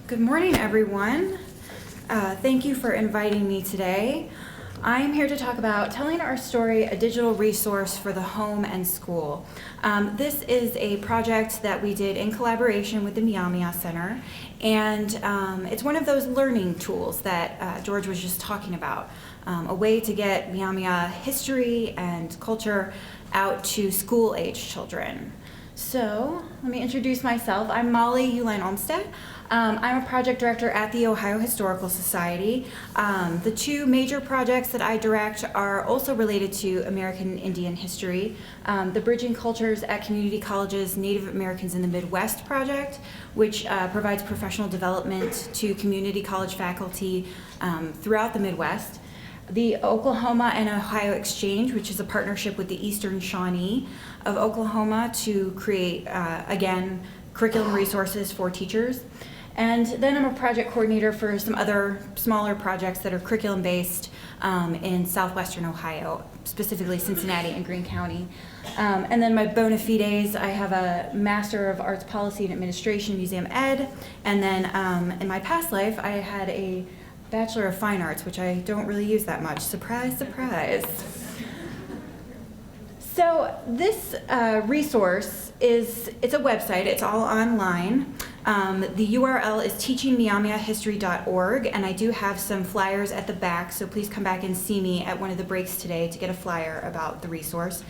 Good morning, everyone. Thank you for inviting me today. I'm here to talk about Telling Our Story, a digital resource for the home and school. This is a project that we did in collaboration with the Myaamia Center, and it's one of those learning tools that George was just talking about, a way to get Myaamia history and culture out to school-age children. So let me introduce myself. I'm Molly Uline Olmstead. I'm a project director at the Ohio Historical Society. The two major projects that I direct are also related to American Indian history. The Bridging Cultures at Community Colleges Native Americans in the Midwest project, which provides professional development to community college faculty throughout the Midwest. The Oklahoma and Ohio Exchange, which is a partnership with the Eastern Shawnee of Oklahoma to create, again, curriculum resources for teachers. And then I'm a project coordinator for some other smaller projects that are curriculum-based in southwestern Ohio, specifically Cincinnati and Greene County. And then my bona fides, I have a Master of Arts Policy and Administration, Museum Ed, and then in my past life, I had a Bachelor of Fine Arts, which I don't really use that much. Surprise, surprise. So this resource it's a website, it's all online. The URL is teachingmyaamiahistory.org, and I do have some flyers at the back, so please come back and see me at one of the breaks today to get a flyer about the resource.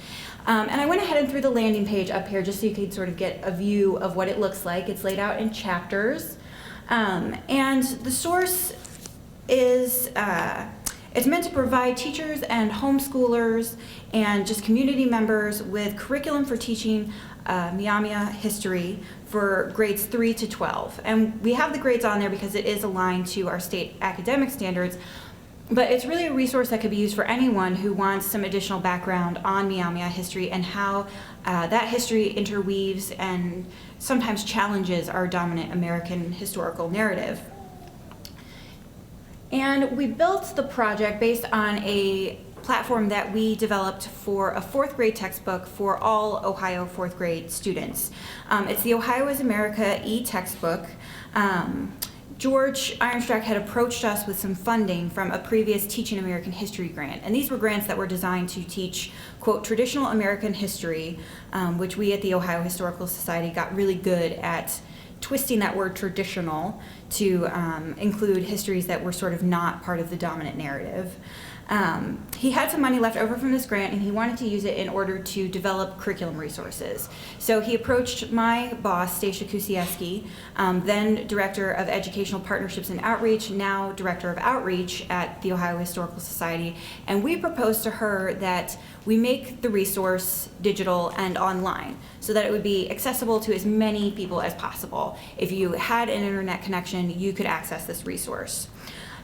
And I went ahead and threw the landing page up here just so you could sort of get a view of what it looks like. It's laid out in chapters. And the source is it's meant to provide teachers and homeschoolers and just community members with curriculum for teaching Myaamia history for grades 3 to 12. And we have the grades on there because it is aligned to our state academic standards, but it's really a resource that could be used for anyone who wants some additional background on Myaamia history and how that history interweaves and sometimes challenges our dominant American historical narrative. And we built the project based on a platform that we developed for a fourth grade textbook for all Ohio fourth grade students. It's the Ohio is America e-textbook. George Ironstrack had approached us with some funding from a previous Teaching American History grant. And these were grants that were designed to teach, quote, traditional American history, which we at the Ohio Historical Society got really good at twisting that word traditional to include histories that were sort of not part of the dominant narrative. He had some money left over from this grant and he wanted to use it in order to develop curriculum resources. So he approached my boss, Stacia Kusieski, then Director of Educational Partnerships and Outreach, now Director of Outreach at the Ohio Historical Society, and we proposed to her that we make the resource digital and online so that it would be accessible to as many people as possible. If you had an internet connection, you could access this resource.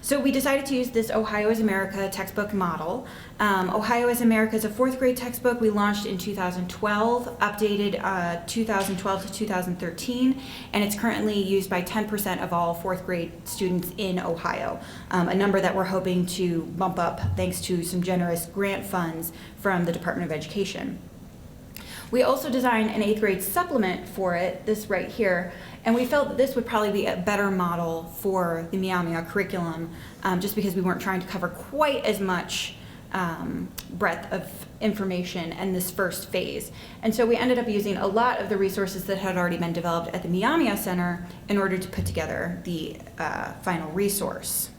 So we decided to use this Ohio is America textbook model. Ohio is America is a fourth grade textbook we launched in 2012, updated 2012 to 2013, and it's currently used by 10% of all fourth grade students in Ohio, a number that we're hoping to bump up thanks to some generous grant funds from the Department of Education. We also designed an 8th grade supplement for it, this right here, and we felt that this would probably be a better model for the Myaamia curriculum, just because we weren't trying to cover quite as much breadth of information in this first phase. And so we ended up using a lot of the resources that had already been developed at the Myaamia Center in order to put together the final resource.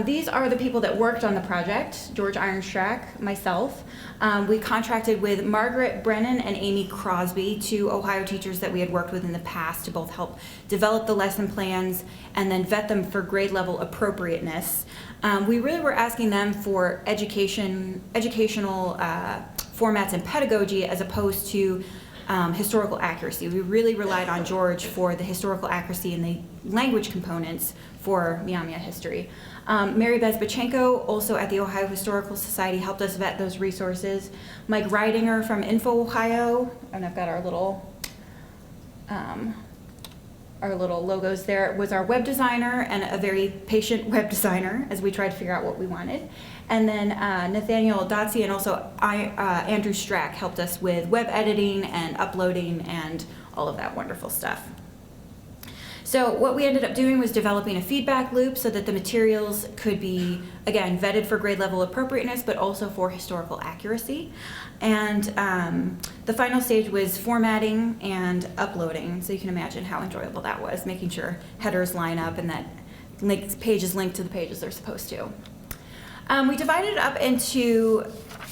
These are the people that worked on the project: George Ironstrack, myself. We contracted with Margaret Brennan and Amy Crosby, two Ohio teachers that we had worked with in the past, to both help develop the lesson plans and then vet them for grade level appropriateness. We really were asking them for educational formats and pedagogy as opposed to historical accuracy. We really relied on George for the historical accuracy and the language components for Myaamia history. Mary Bezbachenko, also at the Ohio Historical Society, helped us vet those resources. Mike Reidinger from Info Ohio, and I've got our little logos there, was our web designer, and a very patient web designer as we tried to figure out what we wanted. And then Nathaniel Dotsie and also Andrew Strack helped us with web editing and uploading and all of that wonderful stuff. So what we ended up doing was developing a feedback loop so that the materials could be, again, vetted for grade level appropriateness, but also for historical accuracy. And the final stage was formatting and uploading. So you can imagine how enjoyable that was, making sure headers line up and that pages link to the pages they're supposed to. We divided it up into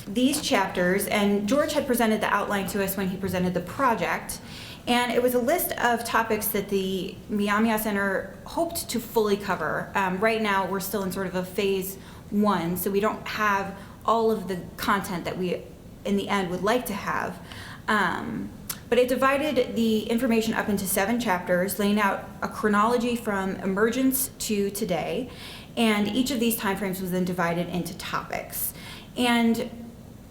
these chapters, and George had presented the outline to us when he presented the project. And it was a list of topics that the Myaamia Center hoped to fully cover. Right now, we're still in sort of a phase 1, so we don't have all of the content that we, in the end, would like to have. But it divided the information up into 7 chapters, laying out a chronology from emergence to today. And each of these timeframes was then divided into topics. And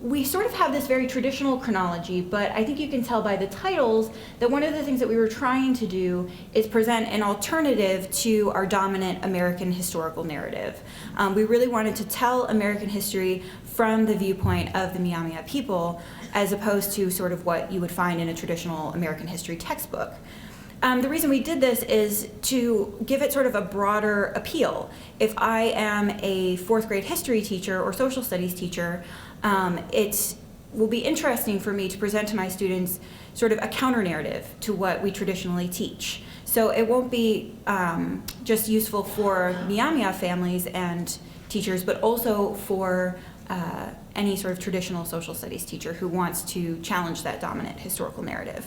we sort of have this very traditional chronology, but I think you can tell by the titles that one of the things that we were trying to do is present an alternative to our dominant American historical narrative. We really wanted to tell American history from the viewpoint of the Myaamia people, as opposed to sort of what you would find in a traditional American history textbook. The reason we did this is to give it sort of a broader appeal. If I am a 4th grade history teacher or social studies teacher, it will be interesting for me to present to my students sort of a counter narrative to what we traditionally teach. So it won't be just useful for Myaamia families and teachers, but also for any sort of traditional social studies teacher who wants to challenge that dominant historical narrative.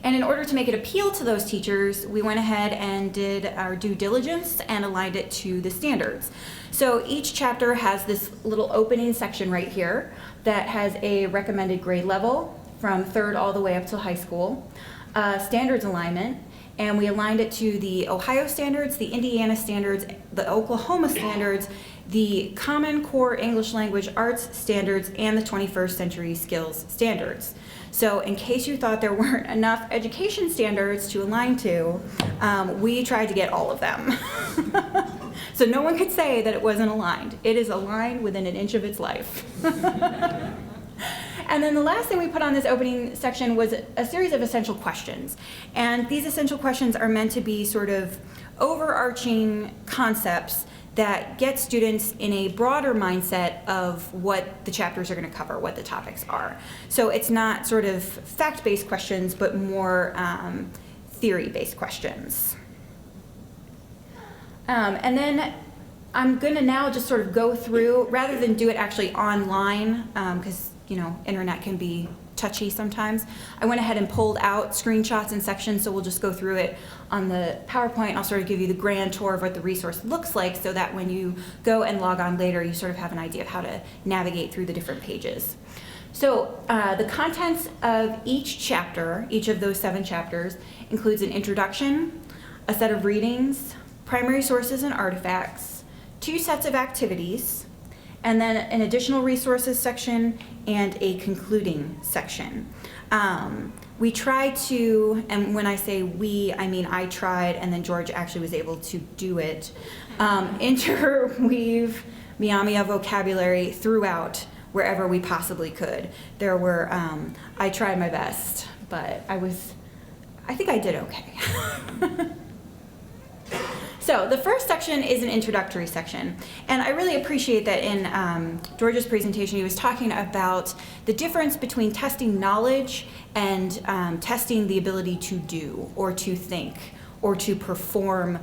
And in order to make it appeal to those teachers, we went ahead and did our due diligence and aligned it to the standards. So each chapter has this little opening section right here that has a recommended grade level from 3rd all the way up to high school, standards alignment, and we aligned it to the Ohio standards, the Indiana standards, the Oklahoma standards, the Common Core English Language Arts standards, and the 21st Century Skills standards. So in case you thought there weren't enough education standards to align to, we tried to get all of them. So no one could say that it wasn't aligned. It is aligned within an inch of its life. And then the last thing we put on this opening section was a series of essential questions. And these essential questions are meant to be sort of overarching concepts that get students in a broader mindset of what the chapters are going to cover, what the topics are. So it's not sort of fact-based questions, but more theory-based questions. And then I'm going to now just sort of go through, rather than do it actually online, because internet can be touchy sometimes. I went ahead and pulled out screenshots and sections, so we'll just go through it on the PowerPoint. I'll sort of give you the grand tour of what the resource looks like so that when you go and log on later, you sort of have an idea of how to navigate through the different pages. So the contents of each chapter, each of those 7 chapters, includes an introduction, a set of readings, primary sources and artifacts, 2 sets of activities, and then an additional resources section and a concluding section. We tried to, and when I say we, I mean I tried, and then George actually was able to do it, interweave Myaamia vocabulary throughout wherever we possibly could. There were, I tried my best, but I think I did okay. So the first section is an introductory section, and I really appreciate that in George's presentation he was talking about the difference between testing knowledge and testing the ability to do or to think or to perform.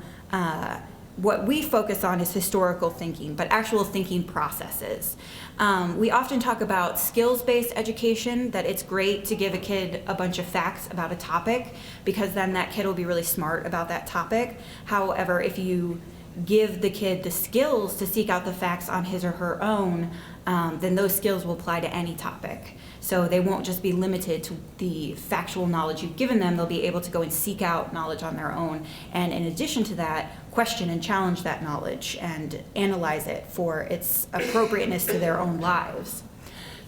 What we focus on is historical thinking, but actual thinking processes. We often talk about skills-based education, that it's great to give a kid a bunch of facts about a topic because then that kid will be really smart about that topic. However, if you give the kid the skills to seek out the facts on his or her own, then those skills will apply to any topic. So they won't just be limited to the factual knowledge you've given them, they'll be able to go and seek out knowledge on their own. And in addition to that, question and challenge that knowledge and analyze it for its appropriateness to their own lives.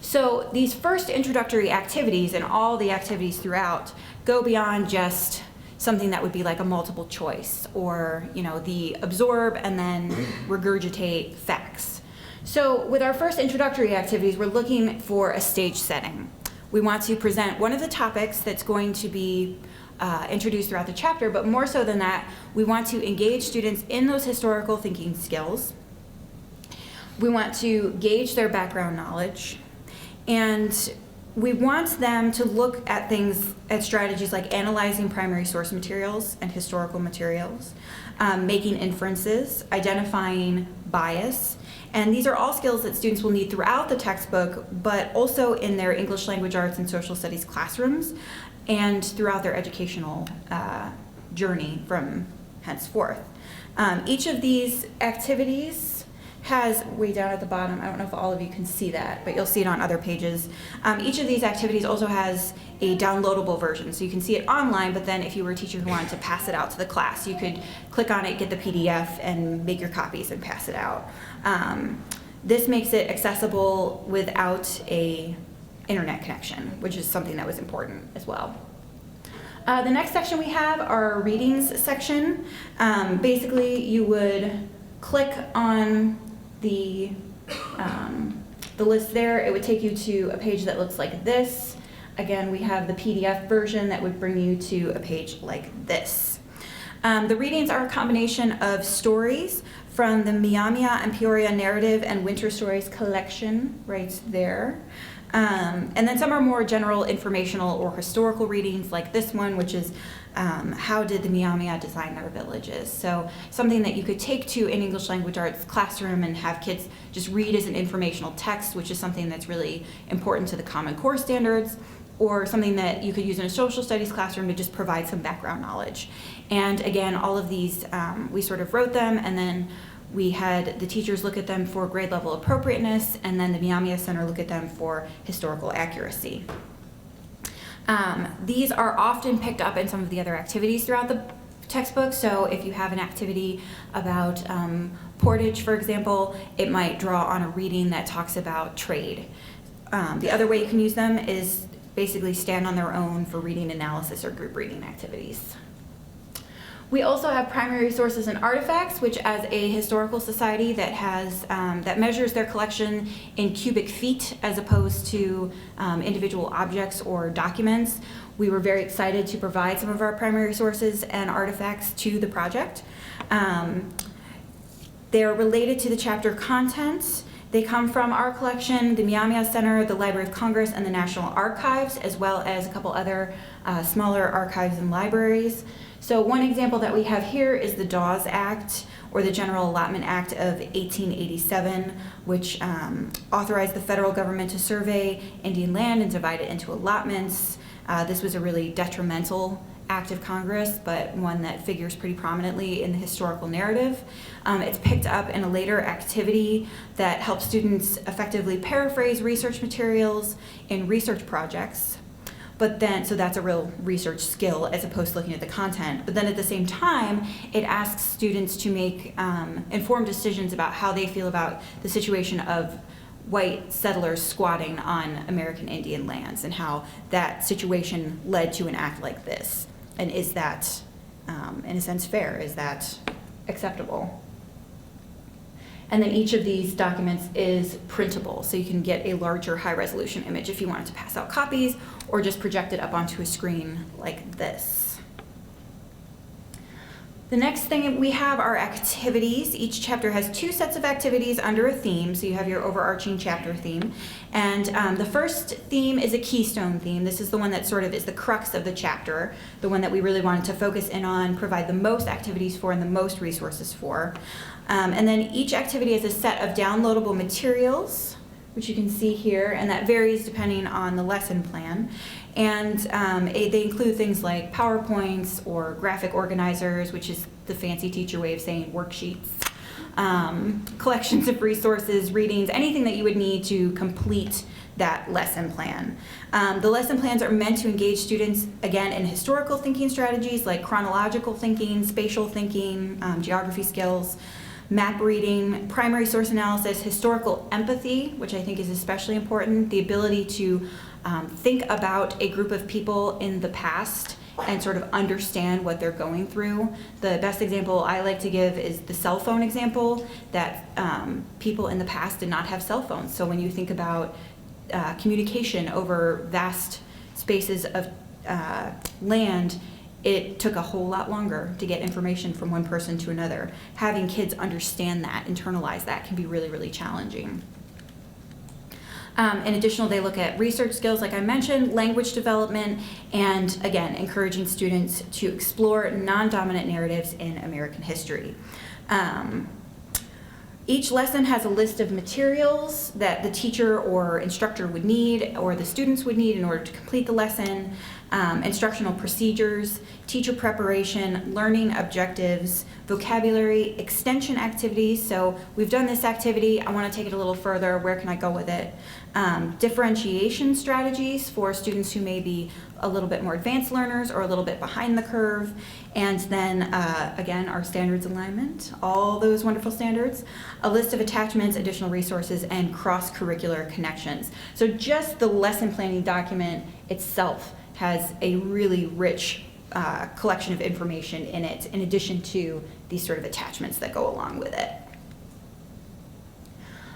So these first introductory activities and all the activities throughout go beyond just something that would be like a multiple choice or the absorb and then regurgitate facts. So with our first introductory activities, we're looking for a stage setting. We want to present one of the topics that's going to be introduced throughout the chapter, but more so than that, we want to engage students in those historical thinking skills. We want to gauge their background knowledge, and we want them to look at things, at strategies like analyzing primary source materials and historical materials, making inferences, identifying bias, and these are all skills that students will need throughout the textbook, but also in their English language arts and social studies classrooms, and throughout their educational journey from henceforth. Each of these activities has, way down at the bottom, I don't know if all of you can see that, but you'll see it on other pages. Each of these activities also has a downloadable version, so you can see it online, but then if you were a teacher who wanted to pass it out to the class, you could click on it, get the PDF, and make your copies and pass it out. This makes it accessible without a internet connection, which is something that was important as well. The next section we have our readings section. Basically, you would click on the list there. It would take you to a page that looks like this. Again, we have the PDF version that would bring you to a page like this. The readings are a combination of stories from the Myaamia and Peoria Narrative and Winter Stories collection right there. And then some are more general informational or historical readings like this one, which is how did the Myaamia design their villages? So something that you could take to an English language arts classroom and have kids just read as an informational text, which is something that's really important to the Common Core standards, or something that you could use in a social studies classroom to just provide some background knowledge. And again, all of these, we sort of wrote them, and then we had the teachers look at them for grade level appropriateness, and then the Myaamia Center look at them for historical accuracy. These are often picked up in some of the other activities throughout the textbook. So if you have an activity about portage, for example, it might draw on a reading that talks about trade. The other way you can use them is basically stand on their own for reading analysis or group reading activities. We also have primary sources and artifacts, which as a historical society that has that measures their collection in cubic feet as opposed to individual objects or documents, we were very excited to provide some of our primary sources and artifacts to the project. They're related to the chapter content. They come from our collection, the Myaamia Center, the Library of Congress, and the National Archives, as well as a couple other smaller archives and libraries. So one example that we have here is the Dawes Act, or the General Allotment Act of 1887, which authorized the federal government to survey Indian land and divide it into allotments. This was a really detrimental act of Congress, but one that figures pretty prominently in the historical narrative. It's picked up in a later activity that helps students effectively paraphrase research materials in research projects. But then, so that's a real research skill as opposed to looking at the content. But then at the same time, it asks students to make informed decisions about how they feel about the situation of white settlers squatting on American Indian lands and how that situation led to an act like this. And is that, in a sense, fair? Is that acceptable? And then each of these documents is printable, so you can get a larger high-resolution image if you wanted to pass out copies or just project it up onto a screen like this. The next thing we have are activities. Each chapter has 2 sets of activities under a theme, so you have your overarching chapter theme. And the first theme is a keystone theme. This is the one that sort of is the crux of the chapter, the one that we really wanted to focus in on, provide the most activities for, and the most resources for. And then each activity has a set of downloadable materials, which you can see here, and that varies depending on the lesson plan. And they include things like PowerPoints or graphic organizers, which is the fancy teacher way of saying worksheets, collections of resources, readings, anything that you would need to complete that lesson plan. The lesson plans are meant to engage students, again, in historical thinking strategies like chronological thinking, spatial thinking, geography skills, map reading, primary source analysis, historical empathy, which I think is especially important, the ability to think about a group of people in the past and sort of understand what they're going through. The best example I like to give is the cell phone example, that people in the past did not have cell phones. So when you think about communication over vast spaces of land, it took a whole lot longer to get information from one person to another. Having kids understand that, internalize that, can be really, really challenging. In addition, they look at research skills, like I mentioned, language development, and again, encouraging students to explore non-dominant narratives in American history. Each lesson has a list of materials that the teacher or instructor would need, or the students would need in order to complete the lesson, instructional procedures, teacher preparation, learning objectives, vocabulary, extension activities. So we've done this activity, I want to take it a little further, where can I go with it? Differentiation strategies for students who may be a little bit more advanced learners or a little bit behind the curve. And then, again, our standards alignment, all those wonderful standards, a list of attachments, additional resources, and cross-curricular connections. So just the lesson planning document itself has a really rich collection of information in it, in addition to these sort of attachments that go along with it.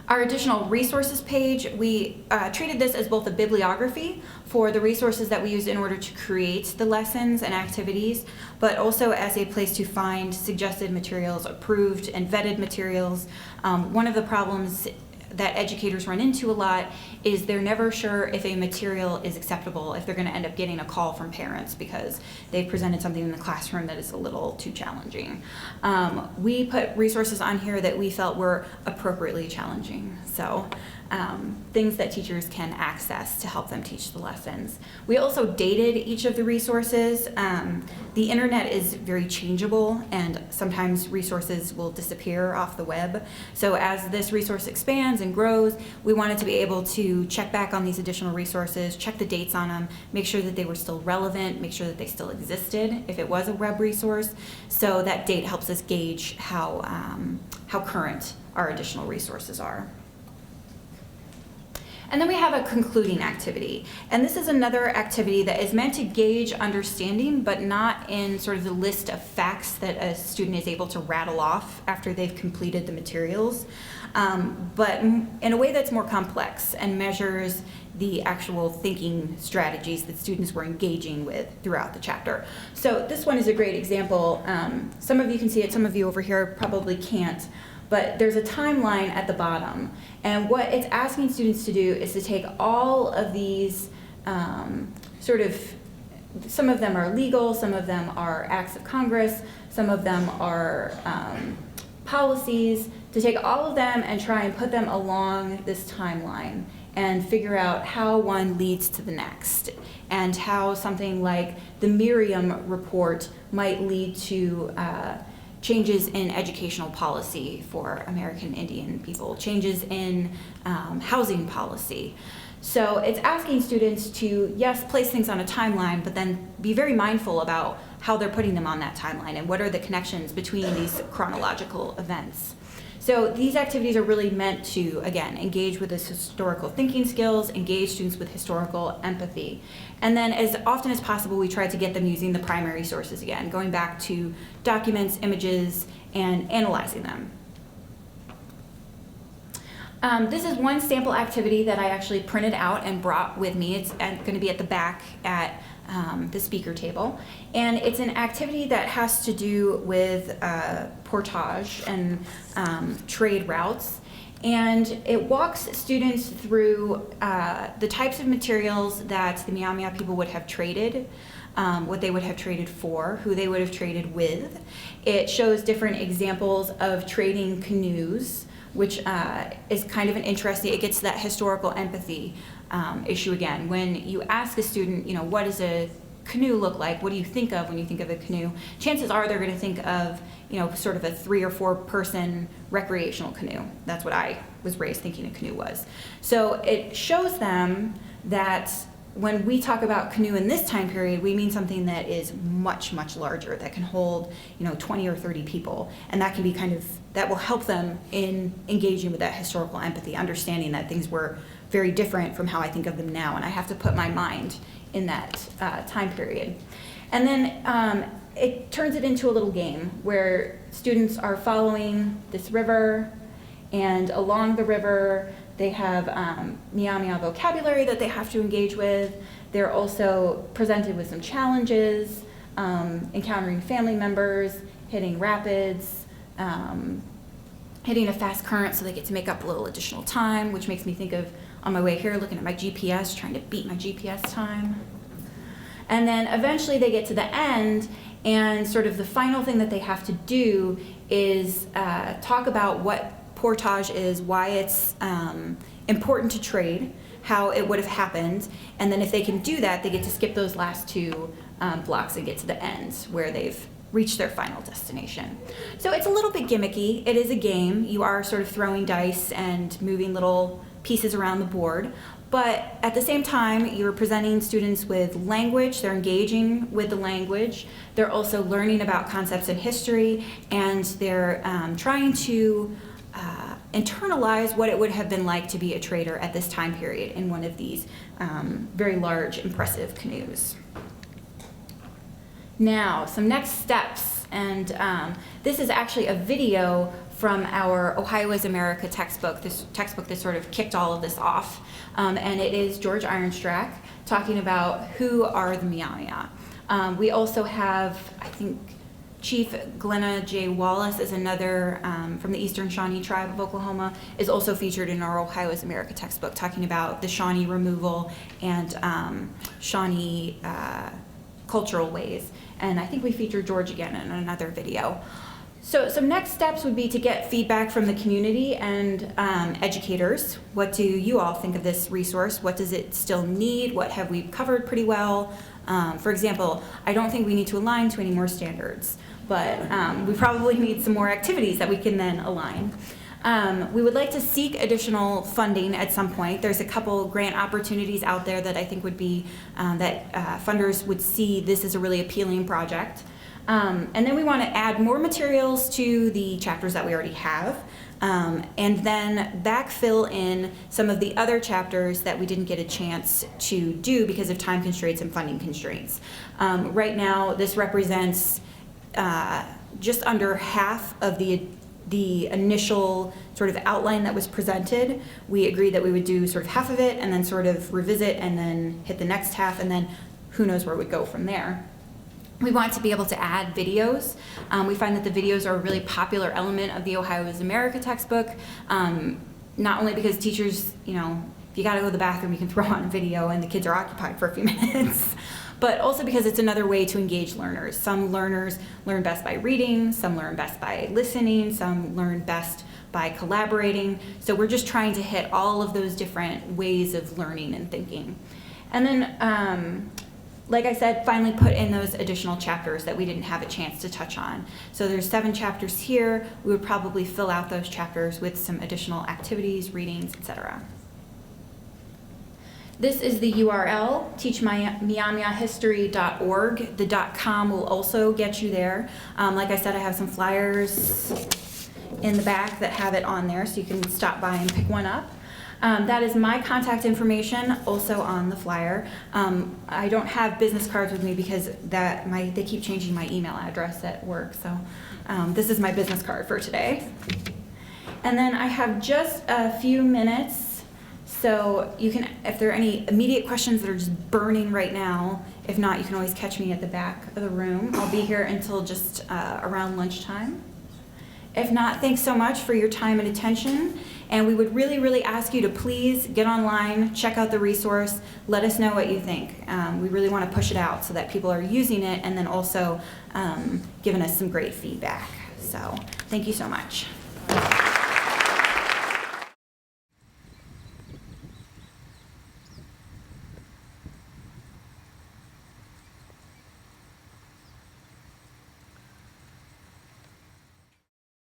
Our additional resources page, we treated this as both a bibliography for the resources that we used in order to create the lessons and activities, but also as a place to find suggested materials, approved and vetted materials. One of the problems that educators run into a lot is they're never sure if a material is acceptable, if they're going to end up getting a call from parents because they've presented something in the classroom that is a little too challenging. We put resources on here that we felt were appropriately challenging. So things that teachers can access to help them teach the lessons. We also dated each of the resources. The internet is very changeable, and sometimes resources will disappear off the web. So as this resource expands and grows, we wanted to be able to check back on these additional resources, check the dates on them, make sure that they were still relevant, make sure that they still existed if it was a web resource. So that date helps us gauge how current our additional resources are. And then we have a concluding activity. And this is another activity that is meant to gauge understanding, but not in sort of the list of facts that a student is able to rattle off after they've completed the materials, but in a way that's more complex and measures the actual thinking strategies that students were engaging with throughout the chapter. So this one is a great example. Some of you can see it, some of you over here probably can't. But there's a timeline at the bottom, and what it's asking students to do is to take all of these some of them are legal, some of them are acts of Congress, some of them are policies, to take all of them and try and put them along this timeline and figure out how one leads to the next, and how something like the Miriam report might lead to changes in educational policy for American Indian people, changes in housing policy. So it's asking students to, yes, place things on a timeline, but then be very mindful about how they're putting them on that timeline and what are the connections between these chronological events. So these activities are really meant to, again, engage with this historical thinking skills, engage students with historical empathy. And then as often as possible, we try to get them using the primary sources again, going back to documents, images, and analyzing them. This is one sample activity that I actually printed out and brought with me. It's going to be at the back at the speaker table. And it's an activity that has to do with portage and trade routes. And it walks students through the types of materials that the Myaamia people would have traded, what they would have traded for, who they would have traded with. It shows different examples of trading canoes, which is kind of an interesting, it gets to that historical empathy issue again. When you ask a student, what does a canoe look like? What do you think of when you think of a canoe? Chances are they're going to think of, sort of a 3 or 4 person recreational canoe. That's what I was raised thinking a canoe was. So it shows them that when we talk about canoe in this time period, we mean something that is much, much larger, that can hold, 20 or 30 people. And that can be that will help them in engaging with that historical empathy, understanding that things were very different from how I think of them now, and I have to put my mind in that time period. And then it turns it into a little game where students are following this river, and along the river they have Myaamia vocabulary that they have to engage with. They're also presented with some challenges. encountering family members, hitting rapids, hitting a fast current so they get to make up a little additional time, which makes me think of on my way here looking at my GPS, trying to beat my GPS time. And then eventually they get to the end, and sort of the final thing that they have to do is talk about what portage is, why it's important to trade, how it would have happened, and then if they can do that, they get to skip those last two blocks and get to the end where they've reached their final destination. So it's a little bit gimmicky. It is a game. You are sort of throwing dice and moving little pieces around the board, but at the same time, you're presenting students with language. They're engaging with the language. They're also learning about concepts in history, and they're trying to internalize what it would have been like to be a trader at this time period in one of these very large, impressive canoes. Now, some next steps, and this is actually a video from our Ohio is America textbook, this textbook that sort of kicked all of this off, and it is George Ironstrack talking about who are the Myaamia. We also have, I think, Chief Glenna J. Wallace is another from the Eastern Shawnee tribe of Oklahoma, is also featured in our Ohio is America textbook, talking about the Shawnee removal and Shawnee cultural ways. And I think we featured George again in another video. So some next steps would be to get feedback from the community and educators. What do you all think of this resource? What does it still need? What have we covered pretty well? For example, I don't think we need to align to any more standards, but we probably need some more activities that we can then align. We would like to seek additional funding at some point. There's a couple grant opportunities out there that I think would be, that funders would see this as a really appealing project. And then we want to add more materials to the chapters that we already have, and then backfill in some of the other chapters that we didn't get a chance to do because of time constraints and funding constraints. Right now, this represents just under half of the initial sort of outline that was presented. We agreed that we would do sort of half of it and then sort of revisit and then hit the next half, and then who knows where we'd go from there. We want to be able to add videos. We find that the videos are a really popular element of the Ohio is America textbook, not only because teachers, you know, if you gotta go to the bathroom, you can throw on a video and the kids are occupied for a few minutes, but also because it's another way to engage learners. Some learners learn best by reading, some learn best by listening, some learn best by collaborating. So we're just trying to hit all of those different ways of learning and thinking. And then, like I said, finally put in those additional chapters that we didn't have a chance to touch on. So there's 7 chapters here. We would probably fill out those chapters with some additional activities, readings, etc. This is the URL, teachmyaamiahistory.org. The .com will also get you there. Like I said, I have some flyers in the back that have it on there, so you can stop by and pick one up. That is my contact information, also on the flyer. I don't have business cards with me because they keep changing my email address at work, so this is my business card for today. And then I have just a few minutes, so you can, if there are any immediate questions that are just burning right now, if not, you can always catch me at the back of the room. I'll be here until just around lunchtime. If not, thanks so much for your time and attention. And we would really, really ask you to please get online, check out the resource, let us know what you think. We really want to push it out so that people are using it and then also giving us some great feedback. So thank you so much.